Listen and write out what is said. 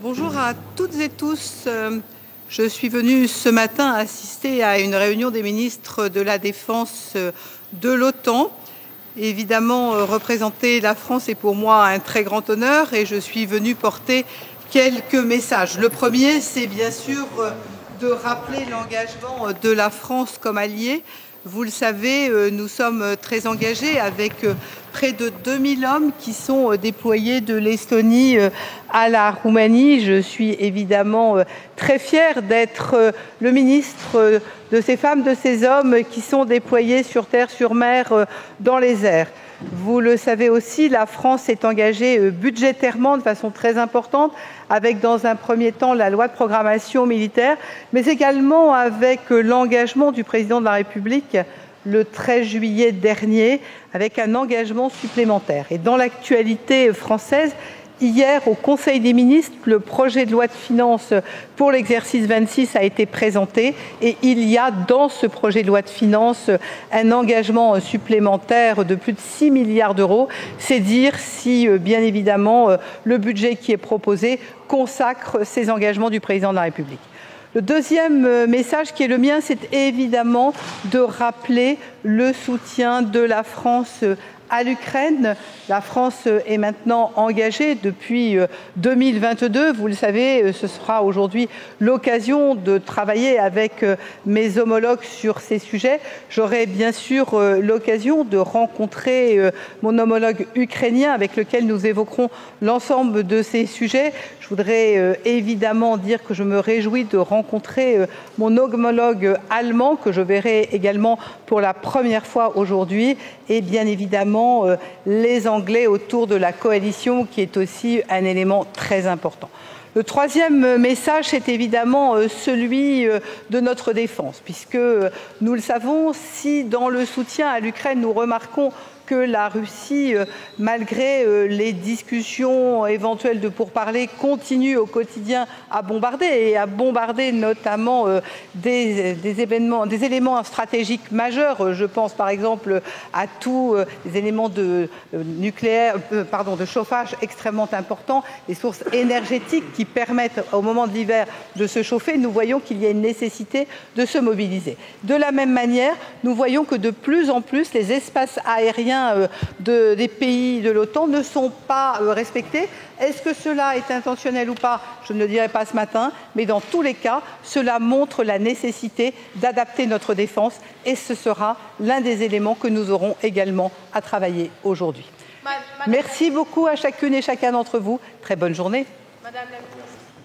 Bonjour à toutes et tous. Je suis venue ce matin assister à une réunion des ministres de la Défense de l'OTAN. Évidemment, représenter la France est pour moi un très grand honneur et je suis venue porter quelques messages. Le premier, c'est bien sûr de rappeler l'engagement de la France comme alliée. Vous le savez, nous sommes très engagés avec près de 2000 hommes qui sont déployés de l'Estonie à la Roumanie. Je suis évidemment très fière d'être le ministre de ces femmes, de ces hommes qui sont déployés sur terre, sur mer, dans les airs. Vous le savez aussi, la France est engagée budgétairement de façon très importante, avec dans un premier temps la loi de programmation militaire, mais également avec l'engagement du président de la République le 13 juillet dernier, avec un engagement supplémentaire. Et dans l'actualité française, hier, au Conseil des ministres, le projet de loi de finances pour l'exercice 26 a été présenté et il y a dans ce projet de loi de finances un engagement supplémentaire de plus de 6 milliards d'euros. C'est dire si, bien évidemment, le budget qui est proposé consacre ces engagements du président de la République. Le deuxième message qui est le mien, c'est évidemment de rappeler le soutien de la France à l'Ukraine. La France est maintenant engagée depuis 2022. Vous le savez, ce sera aujourd'hui l'occasion de travailler avec mes homologues sur ces sujets. J'aurai bien sûr l'occasion de rencontrer mon homologue ukrainien avec lequel nous évoquerons l'ensemble de ces sujets. Je voudrais évidemment dire que je me réjouis de rencontrer mon homologue allemand, que je verrai également pour la première fois aujourd'hui, et bien évidemment les Anglais autour de la coalition, qui est aussi un élément très important. Le troisième message, c'est évidemment celui de notre défense, puisque nous le savons, si dans le soutien à l'Ukraine, nous remarquons que la Russie, malgré les discussions éventuelles de pourparlers, continue au quotidien à bombarder, et à bombarder notamment des éléments stratégiques majeurs. Je pense par exemple à tous les éléments de chauffage extrêmement importants, les sources énergétiques qui permettent au moment de l'hiver de se chauffer. Nous voyons qu'il y a une nécessité de se mobiliser. De la même manière, nous voyons que de plus en plus les espaces aériens des pays de l'OTAN ne sont pas respectés. Est-ce que cela est intentionnel ou pas? Je ne le dirai pas ce matin, mais dans tous les cas, cela montre la nécessité d'adapter notre défense et ce sera l'un des éléments que nous aurons également à travailler aujourd'hui. Merci beaucoup à chacune et chacun d'entre vous. Très bonne journée. Madame la ministre.